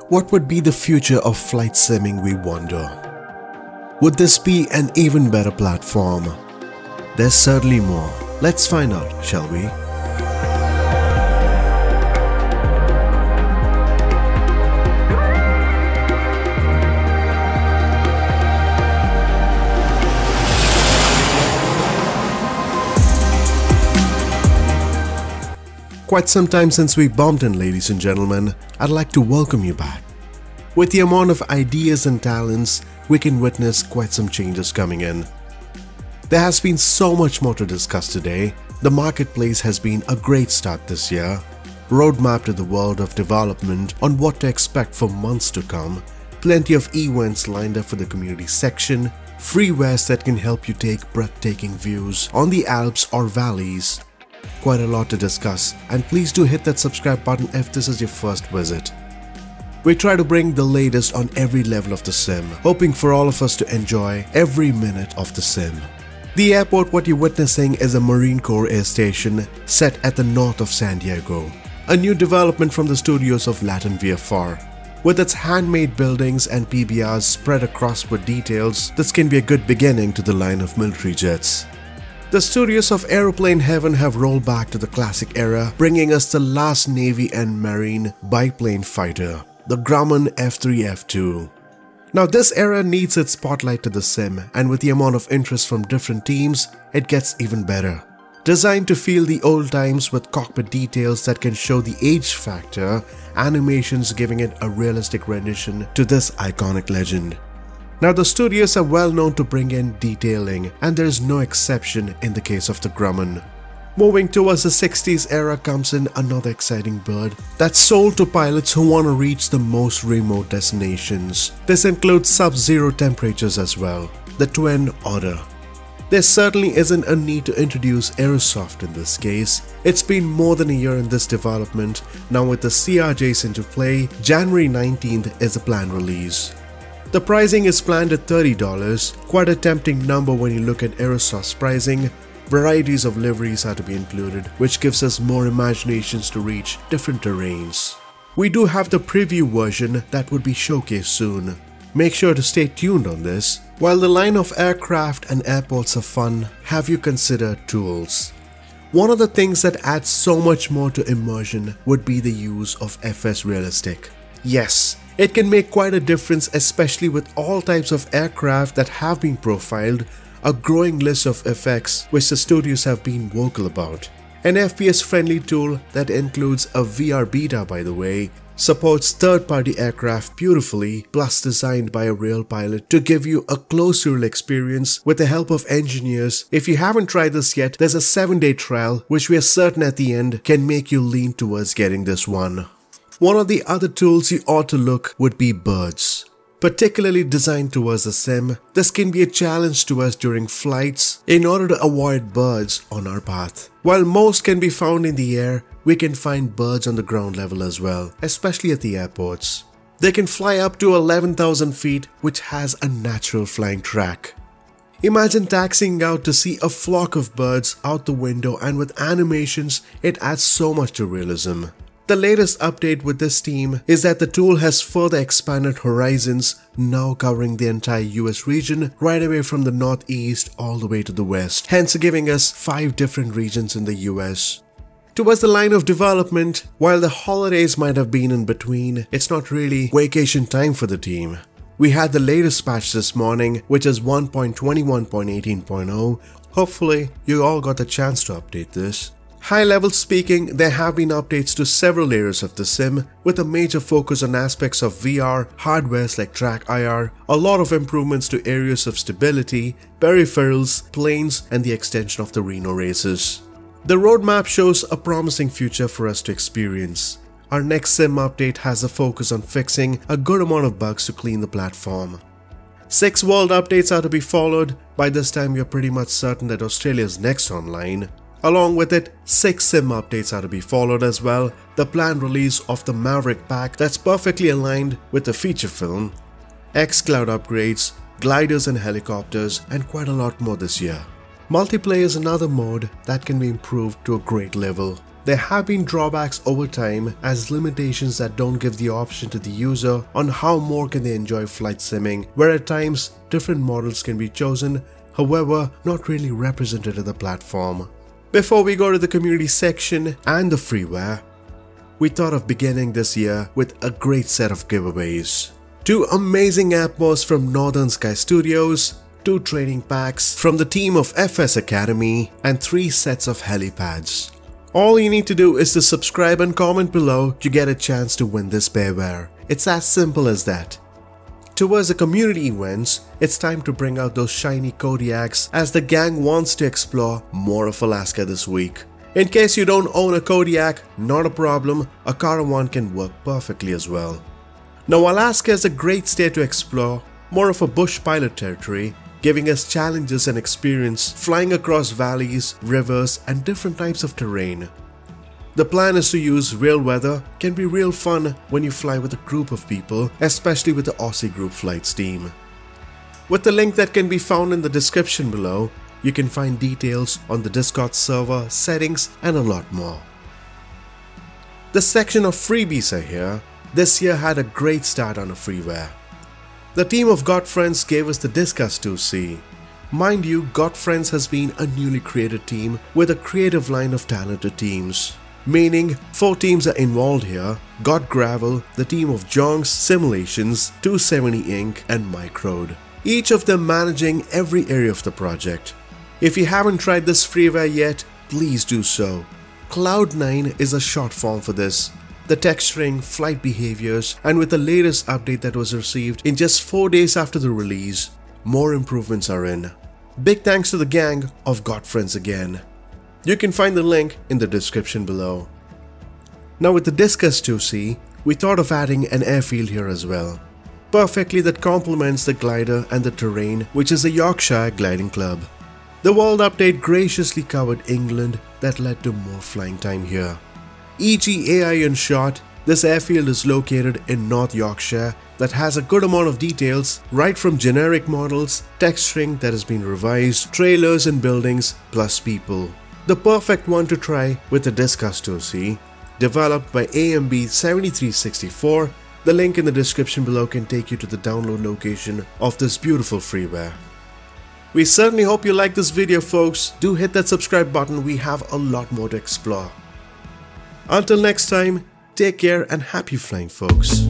What would be the future of flight simming, we wonder? Would this be an even better platform? There's certainly more. Let's find out, shall we? Quite some time since we bumped in, ladies and gentlemen. I'd like to welcome you back. With the amount of ideas and talents, we can witness quite some changes coming in. There has been so much more to discuss today. The marketplace has been a great start this year. Roadmap to the world of development on what to expect for months to come. Plenty of events lined up for the community section. Freewares that can help you take breathtaking views on the Alps or valleys. Quite a lot to discuss, and please do hit that subscribe button if this is your first visit. We try to bring the latest on every level of the sim, hoping for all of us to enjoy every minute of the sim. The airport what you're witnessing is a Marine Corps air station set at the north of San Diego, a new development from the studios of Latin VFR. With its handmade buildings and PBRs spread across with details, this can be a good beginning to the line of military jets. The studios of Aeroplane Heaven have rolled back to the classic era, bringing us the last Navy and Marine biplane fighter, the Grumman F3F2. Now this era needs its spotlight to the sim, and with the amount of interest from different teams, it gets even better. Designed to feel the old times with cockpit details that can show the age factor, animations giving it a realistic rendition to this iconic legend. Now the studios are well known to bring in detailing, and there is no exception in the case of the Grumman. Moving towards the 60s era comes in another exciting bird that's sold to pilots who want to reach the most remote destinations. This includes sub-zero temperatures as well, the Twin Otter. There certainly isn't a need to introduce Aerosoft in this case. It's been more than a year in this development. Now with the CRJs into play, January 19th is the planned release. The pricing is planned at $30, quite a tempting number when you look at Aerosoft's pricing. Varieties of liveries are to be included, which gives us more imaginations to reach different terrains. We do have the preview version that would be showcased soon. Make sure to stay tuned on this. While the line of aircraft and airports are fun, have you considered tools? One of the things that adds so much more to immersion would be the use of FS Realistic. Yes, it can make quite a difference, especially with all types of aircraft that have been profiled, a growing list of effects which the studios have been vocal about. An FPS friendly tool that includes a VR beta, by the way, supports third-party aircraft beautifully, plus designed by a real pilot to give you a close to real experience with the help of engineers. If you haven't tried this yet, there's a 7-day trial which we are certain at the end can make you lean towards getting this one. One of the other tools you ought to look would be birds. Particularly designed towards the sim, this can be a challenge to us during flights in order to avoid birds on our path. While most can be found in the air, we can find birds on the ground level as well, especially at the airports. They can fly up to 11,000 feet, which has a natural flying track. Imagine taxiing out to see a flock of birds out the window, and with animations, it adds so much to realism. The latest update with this team is that the tool has further expanded horizons, now covering the entire US region right away from the northeast all the way to the west, hence giving us 5 different regions in the US. Towards the line of development, while the holidays might have been in between, it's not really vacation time for the team. We had the latest patch this morning, which is 1.21.18.0. Hopefully, you all got the chance to update this. High level speaking, there have been updates to several areas of the sim, with a major focus on aspects of VR, hardwares like Track IR, a lot of improvements to areas of stability, peripherals, planes, and the extension of the Reno races. The roadmap shows a promising future for us to experience. Our next sim update has a focus on fixing a good amount of bugs to clean the platform. 6 world updates are to be followed. By this time, we are pretty much certain that Australia is next online. Along with it, 6 sim updates are to be followed as well, the planned release of the Maverick pack that's perfectly aligned with the feature film, xCloud upgrades, gliders and helicopters, and quite a lot more this year. Multiplayer is another mode that can be improved to a great level. There have been drawbacks over time as limitations that don't give the option to the user on how more can they enjoy flight simming, where at times different models can be chosen, however not really represented in the platform. Before we go to the community section and the freeware, we thought of beginning this year with a great set of giveaways. 2 amazing app mods from Northern Sky Studios, 2 training packs from the team of FS Academy, and 3 sets of helipads. All you need to do is to subscribe and comment below to get a chance to win this pairware. It's as simple as that. Towards the community events, it's time to bring out those shiny Kodiaks as the gang wants to explore more of Alaska this week. In case you don't own a Kodiak, not a problem, a Caravan can work perfectly as well. Now Alaska is a great state to explore, more of a bush pilot territory, giving us challenges and experience flying across valleys, rivers, and different types of terrain. The plan is to use real weather, can be real fun when you fly with a group of people, especially with the Aussie Group Flights team. With the link that can be found in the description below, you can find details on the Discord server, settings, and a lot more. The section of freebies are here. This year had a great start on a freeware. The team of GotFriends gave us the Disqus 2C. Mind you, GotFriends has been a newly created team with a creative line of talented teams. Meaning, 4 teams are involved here: GotGravel, the team of Jongs Simulations, 270 Inc. and Microde. Each of them managing every area of the project. If you haven't tried this freeware yet, please do so. Cloud9 is a short form for this. The texturing, flight behaviors, and with the latest update that was received in just 4 days after the release, more improvements are in. Big thanks to the gang of GotFriends again. You can find the link in the description below. Now with the Disqus 2C, we thought of adding an airfield here as well. Perfectly that complements the glider and the terrain, which is the Yorkshire Gliding Club. The world update graciously covered England that led to more flying time here. EGAI in short, this airfield is located in North Yorkshire that has a good amount of details, right from generic models, texturing that has been revised, trailers and buildings, plus people. The perfect one to try with the Disqus 2C, developed by AMB 7364. The link in the description below can take you to the download location of this beautiful freeware. We certainly hope you like this video, folks. Do hit that subscribe button, we have a lot more to explore. Until next time, take care and happy flying, folks.